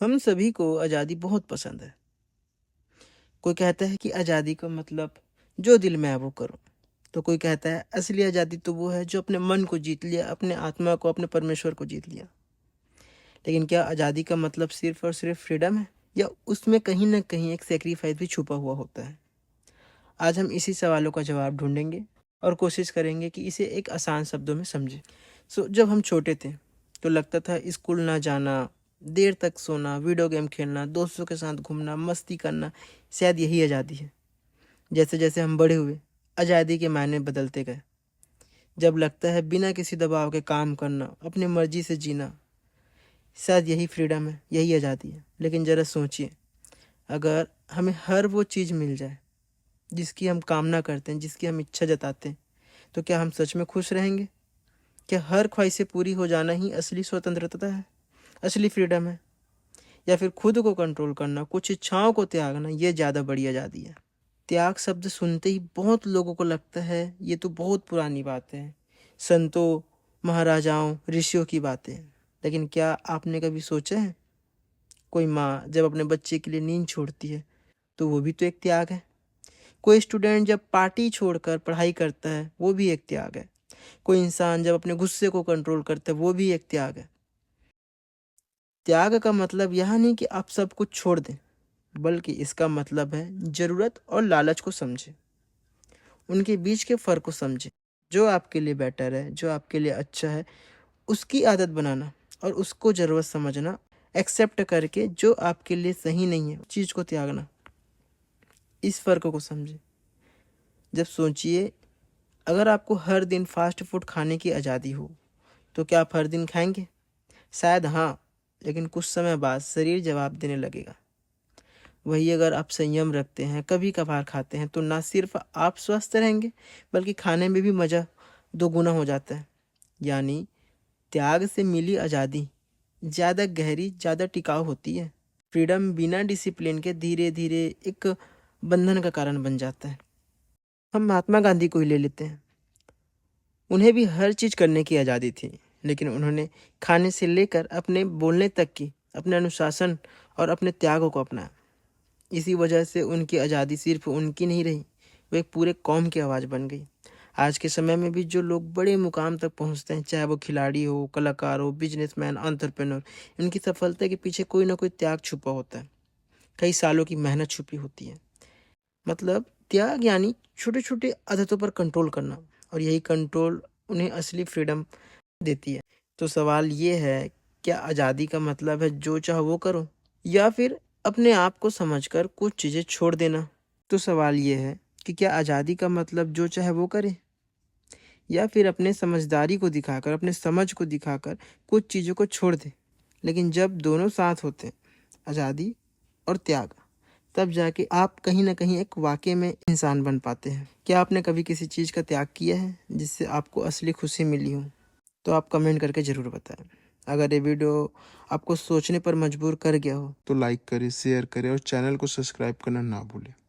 हम सभी को आज़ादी बहुत पसंद है। कोई कहता है कि आज़ादी का मतलब जो दिल में आए वो करो। तो कोई कहता है असली आज़ादी तो वो है जो अपने मन को जीत लिया, अपने आत्मा को, अपने परमेश्वर को जीत लिया। लेकिन क्या आज़ादी का मतलब सिर्फ़ और सिर्फ़ फ्रीडम है? या उसमें कहीं न कहीं एक सैक्रिफ़ाइस भी छुपा हुआ होता है? आज हम इसी सवालों का जवाब ढूँढेंगे और कोशिश करेंगे कि इसे एक आसान शब्दों में समझें। जब हम छोटे थे तो लगता था स्कूल ना जाना, देर तक सोना, वीडियो गेम खेलना, दोस्तों के साथ घूमना, मस्ती करना, शायद यही आज़ादी है। जैसे-जैसे हम बड़े हुए, आज़ादी के मायने बदलते गए। जब लगता है बिना किसी दबाव के काम करना, अपनी मर्ज़ी से जीना, शायद यही फ्रीडम है, यही आज़ादी है। लेकिन ज़रा सोचिए, अगर हमें हर वो चीज़ मिल जाए, जिसकी हम कामना करते हैं, जिसकी हम इच्छा जताते हैं, तो क्या हम सच में खुश रहेंगे? क्या हर ख्वाहिशें पूरी हो जाना ही असली स्वतंत्रता है, असली फ्रीडम है? या फिर खुद को कंट्रोल करना, कुछ इच्छाओं को त्यागना, ये ज़्यादा बड़ी आज़ादी है? त्याग शब्द सुनते ही बहुत लोगों को लगता है ये तो बहुत पुरानी बातें हैं, संतों, महाराजाओं, ऋषियों की बातें हैं। लेकिन क्या आपने कभी सोचा है, कोई माँ जब अपने बच्चे के लिए नींद छोड़ती है तो वो भी तो एक त्याग है। कोई स्टूडेंट जब पार्टी छोड़कर पढ़ाई करता है वो भी एक त्याग है। कोई इंसान जब अपने गुस्से को कंट्रोल करता है वो भी एक त्याग है। त्याग का मतलब यह नहीं कि आप सब कुछ छोड़ दें, बल्कि इसका मतलब है ज़रूरत और लालच को समझें, उनके बीच के फ़र्क को समझें। जो आपके लिए बेटर है, जो आपके लिए अच्छा है, उसकी आदत बनाना और उसको ज़रूरत समझना, एक्सेप्ट करके जो आपके लिए सही नहीं है, उस चीज़ को त्यागना। इस फ़र्क को समझें। जब सोचिए, अगर आपको हर दिन फ़ास्ट फ़ूड खाने की आज़ादी हो, तो क्या आप हर दिन खाएँगे? शायद हाँ, लेकिन कुछ समय बाद शरीर जवाब देने लगेगा। वहीं अगर आप संयम रखते हैं, कभी-कभार खाते हैं, तो ना सिर्फ़ आप स्वस्थ रहेंगे, बल्कि खाने में भी मज़ा दोगुना हो जाता है। यानी त्याग से मिली आज़ादी ज़्यादा गहरी, ज़्यादा टिकाऊ होती है। फ्रीडम बिना डिसिप्लिन के धीरे-धीरे एक बंधन का कारण बन जाता है। हम महात्मा गांधी को ही ले लेते हैं। उन्हें भी हर चीज़ करने की आज़ादी थी, लेकिन उन्होंने खाने से लेकर अपने बोलने तक की, अपने अनुशासन और अपने त्यागों को अपनाया। इसी वजह से उनकी आज़ादी सिर्फ़ उनकी नहीं रही, वो एक पूरे कौम की आवाज़ बन गई। आज के समय में भी जो लोग बड़े मुकाम तक पहुँचते हैं, चाहे वो खिलाड़ी हो, कलाकार हो, बिज़नेसमैन, एंटरप्रेन्योर, इनकी सफलता के पीछे कोई ना कोई त्याग छुपा होता है। कई सालों की मेहनत छुपी होती है। मतलब त्याग यानी छोटे-छोटे आदतों पर कंट्रोल करना, और यही कंट्रोल उन्हें असली फ्रीडम देती है। तो सवाल ये है, क्या आज़ादी का मतलब है जो चाहो वो करो? या फिर अपने आप को समझकर कुछ चीज़ें छोड़ देना? तो सवाल ये है कि क्या आज़ादी का मतलब जो चाहे वो करे? या फिर अपने समझदारी को दिखाकर, अपने समझ को दिखाकर कुछ चीज़ों को छोड़ दे? लेकिन जब दोनों साथ होते हैं, आज़ादी और त्याग, तब जाके आप कहीं न कहीं एक वाक़ई में इंसान बन पाते हैं। क्या आपने कभी किसी चीज़ का त्याग किया है, जिससे आपको असली खुशी मिली हो? तो आप कमेंट करके ज़रूर बताएँ। अगर ये वीडियो आपको सोचने पर मजबूर कर गया हो, तो लाइक करें, शेयर करें और चैनल को सब्सक्राइब करना ना भूलें।